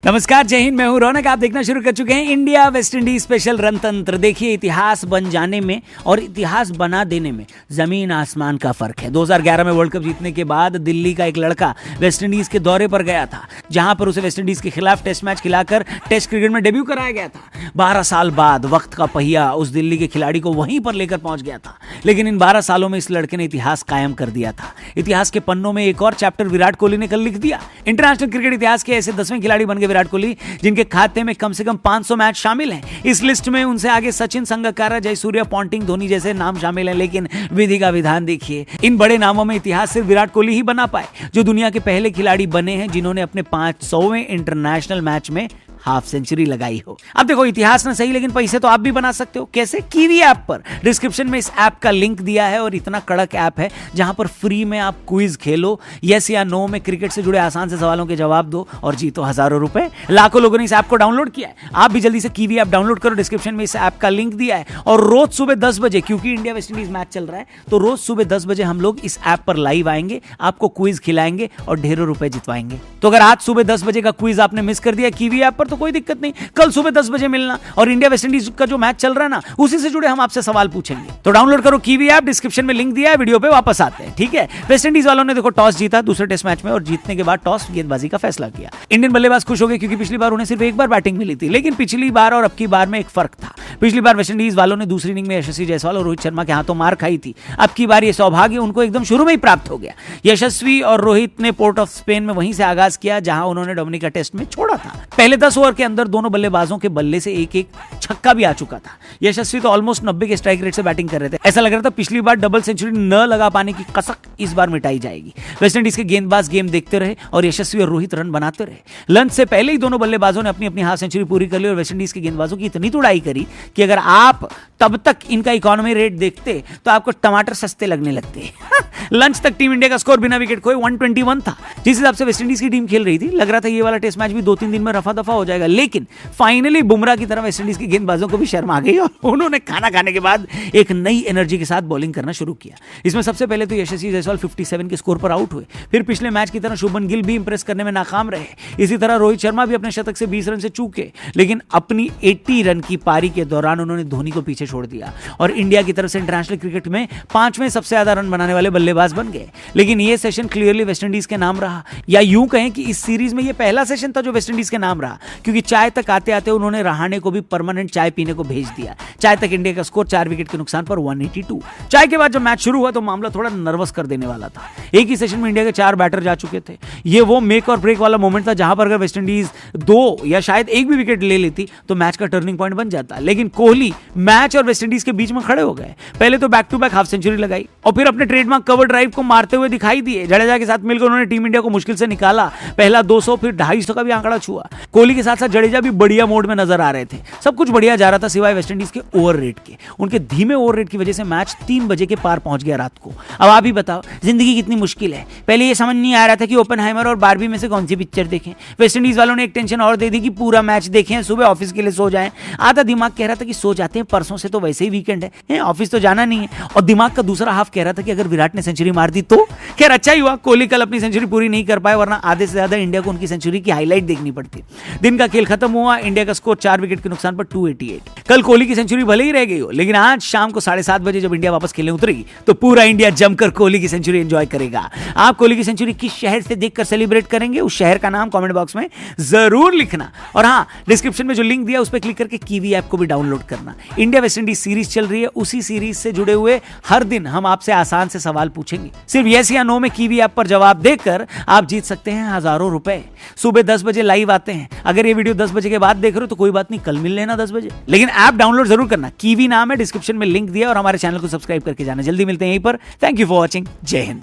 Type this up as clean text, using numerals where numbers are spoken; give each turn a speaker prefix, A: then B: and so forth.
A: नमस्कार, जय हिंद। मैं हूं रौनक। आप देखना शुरू कर चुके हैं India West Indies special Rantantra. देखिए, इतिहास बन जाने में और इतिहास बना देने में जमीन आसमान का फर्क है। 2011 में वर्ल्ड कप जीतने के बाद दिल्ली का एक लड़का वेस्ट इंडीज के दौरे पर गया था, जहां पर उसे वेस्ट इंडीज के खिलाफ टेस्ट मैच खिलाकर टेस्ट क्रिकेट में डेब्यू कराया गया था। 12 साल बाद वक्त का पहिया उस दिल्ली के खिलाड़ी को वहीं पर लेकर पहुंच गया था, लेकिन इन 12 सालों में इस लड़के ने इतिहास कायम कर दिया था। इतिहास के पन्नों में एक और चैप्टर विराट कोहली ने कल लिख दिया। इंटरनेशनल क्रिकेट इतिहास के ऐसे 10वें खिलाड़ी बन गए विराट कोहली, जिनके खाते में कम से कम 500 मैच शामिल हैं। इस लिस्ट में उनसे आगे सचिन, संगकारा, जयसूर्या, पॉन्टिंग, धोनी जैसे नाम शामिल हैं। लेकिन विधि का विधान देखिए, इन बड़े नामों में इतिहास सिर्फ विराट कोहली ही बना पाए, जो दुनिया के पहले खिलाड़ी बने हैं जिन्होंने अपने 500वें इंटरनेशनल मैच में हाफ सेंचुरी लगाई हो। अब देखो, इतिहास ना सही, लेकिन पैसे तो आप भी बना सकते हो। कैसे? कीवी ऐप पर। डिस्क्रिप्शन में इस ऐप का लिंक दिया है और इतना कड़क ऐप है जहां पर फ्री में आप क्विज खेलो, यस या नो में क्रिकेट से जुड़े आसान से सवालों के जवाब दो और जीतो हजारों रुपए। लाखों लोगों ने इस ऐप को डाउनलोड किया है। आप भी जल्दी से कीवी ऐप डाउनलोड करो। डिस्क्रिप्शन में इस ऐप का लिंक दिया है और रोज सुबह 10 बजे, क्योंकि इंडिया वेस्ट इंडीज मैच चल रहा है, तो रोज सुबह 10 बजे हम लोग इस ऐप पर लाइव आएंगे, आपको क्विज खिलाएंगे और ढेरों रुपए जितवाएंगे। तो अगर आज सुबह 10 बजे का क्विज आपने मिस कर दिया कीवी ऐप पर, तो कोई दिक्कत नहीं, कल सुबह 10 बजे मिलना और इंडिया वेस्ट इंडीज का जो मैच चल रहा है ना, उसी से जुड़े हम आपसे सवाल पूछेंगे। तो डाउनलोड करो कीवी ऐप, डिस्क्रिप्शन में लिंक दिया है। वीडियो पे वापस आते हैं, ठीक है। वेस्ट इंडीज वालों ने देखो टॉस जीता दूसरे टेस्ट मैच में और जीतने के बाद टॉस गेंदबाजी का फैसला किया। इंडियन बल्लेबाज खुश हो गए क्योंकि पिछली बार उन्हें सिर्फ एक बार बैटिंग मिली थी, लेकिन पिछली बार और अब की बार में एक फर्क था। पिछली बार वेस्ट इंडीज वालों ने दूसरी इनिंग में यशस्वी जायसवाल और रोहित शर्मा के हाथों मार खाई थी। अब की बार यह सौभाग्य उनको एकदम शुरू में ही प्राप्त हो गया। यशस्वी और रोहित ने पोर्ट ऑफ स्पेन में वहीं से आगाज किया जहां उन्होंने डोमिनिका टेस्ट में छोड़ा था। पहले 10 ओवर के अंदर दोनों बल्लेबाजों के बल्ले से एक एक छक्का भी आ चुका था। यशस्वी तो ऑलमोस्ट 90 के स्ट्राइक रेट से बैटिंग कर रहे थे। ऐसा लग रहा था पिछली बार डबल सेंचुरी न लगा पाने की कसक इस बार मिटाई जाएगी। वेस्ट इंडीज के गेंदबाज गेम देखते रहे और यशस्वी और रोहित रन बनाते रहे। लंच से पहले ही दोनों बल्लेबाजों ने अपनी अपनी हाफ सेंचुरी पूरी कर ली और वेस्ट इंडीज के गेंदबाजों की इतनी तुड़ाई करी कि अगर आप तब तक इनका इकोनॉमी रेट देखते तो आपको टमाटर सस्ते लगने लगते। लंच तक टीम इंडिया का स्कोर बिना विकेट खोए 121 था। जिस हिसाब से वेस्ट इंडीज की टीम खेल रही थी, लग रहा था ये वाला टेस्ट मैच भी 2-3 दिन में रफा दफा हो जाएगा। लेकिन फाइनली बुमराह की तरह वेस्ट इंडीज के गेंदबाजों को भी शर्म आ गई और उन्होंने खाना खाने के बाद एक नई एनर्जी के साथ बॉलिंग करना शुरू किया। इसमें सबसे पहले तो यशस्वी जायसवाल 57 के स्कोर पर आउट हुए। फिर पिछले मैच की तरह शुभमन गिल भी इंप्रेस करने में नाकाम रहे। इसी तरह रोहित शर्मा भी अपने शतक से 20 रन से चूके, लेकिन अपनी 80 रन की पारी के दौरान उन्होंने धोनी को पीछे छोड़ दिया और इंडिया की तरफ से इंटरनेशनल क्रिकेट में 5वें सबसे ज्यादा रन बनाने वाले बल्लेबाज बन गए। लेकिन यह सेशन क्लियरली वेस्ट इंडीज के नाम रहा, या यूं कहें कि इस सीरीज में यह पहला सेशन था जो वेस्ट इंडीज के नाम रहा, क्योंकि चाय तक आते आते उन्होंने रहाणे को भी परमानेंट चाय पीने को भेज दिया। चाय तक इंडिया का स्कोर 4 विकेट के नुकसान पर 182। चाय के बाद जब मैच शुरू हुआ तो मामला थोड़ा नर्वस कर देने वाला था। एक ही सेशन में इंडिया के 4 बैटर जा चुके थे। ये वो मेक और ब्रेक वाला मोमेंट था जहां पर अगर वेस्ट इंडीज 2 या शायद एक भी विकेट ले लेती तो मैच का टर्निंग पॉइंट बन जाता। लेकिन कोहली मैच और वेस्ट इंडीज के बीच में खड़े हो गए। पहले तो back to back half century लगाई और फिर अपने ट्रेडमार्क कवर ड्राइव को मारते हुए दिखाई दिए। जडेजा के साथ मिलकर उन्होंने टीम इंडिया को मुश्किल से निकाला। पहला 200 फिर 250 का भी आंकड़ा छुआ। कोहली के साथ साथ जडेजा भी बढ़िया मोड में नजर आ रहे थे। सब कुछ बढ़िया जा रहा था सिवाय वेस्ट इंडीज के ओवर रेट के। उनके धीमे ओवर रेट की वजह से मैच 3 बजे के पार पहुंच गया रात को। अब आप ही बताओ, जिंदगी कितनी मुश्किल है। पहले ये समझ नहीं आ रहा था कि ओपनहाइमर और बारबी में से कौन सी पिक्चर देखें। वेस्ट इंडीज वालों ने एक टेंशन और दे दी कि पूरा मैच देखें, सुबह ऑफिस के लिए सो जाएं। आधा दिमाग कह रहा था कि सो जाते हैं, परसों से तो वैसे ही वीकेंड है, ऑफिस तो जाना नहीं है। और दिमाग का दूसरा हाफ कह रहा था कि अगर विराट ने सेंचुरी मार दी तो। खैर अच्छा ही हुआ कोहली कल अपनी सेंचुरी पूरी नहीं कर पाए, वरना आधे से ज्यादा इंडिया को उनकी सेंचुरी की हाईलाइट देखनी पड़ती। दिन का खेल खत्म हुआ, इंडिया का स्कोर 4 विकेट के नुकसान पर 288। कल कोहली की सेंचुरी भले ही रह गई हो, लेकिन आज शाम को 7:30 बजे जब इंडिया वापस खेलने उतरेगी तो पूरा इंडिया जमकर कोहली की सेंचुरी एंजॉय करेगा। आप कोहली की सेंचुरी किस शहर से देखकर सेलिब्रेट करेंगे, उस शहर का नाम कमेंट बॉक्स में जरूर लिखना। और हाँ, डिस्क्रिप्शन में जो लिंक दिया उस पर क्लिक करके कीवी ऐप को भी डाउनलोड करना। इंडिया वेस्ट इंडीज सीरीज चल रही है, उसी सीरीज से जुड़े हुए हर दिन हम आपसे आसान से सवाल पूछेंगे। सिर्फ यस या नो में कीवी ऐप पर जवाब देकर आप जीत सकते हैं हजारों रुपए। सुबह 10 बजे लाइव आते हैं। अगर ये वीडियो 10 बजे के बाद देख रहे हो तो कोई बात नहीं, कल मिल लेना 10 बजे। लेकिन ऐप डाउनलोड जरूर करना। कीवी नाम है, डिस्क्रिप्शन में लिंक दिया और हमारे चैनल को सब्सक्राइब करके जाना। जल्दी मिलते हैं यहीं पर। Thank you for watching. जय हिंद।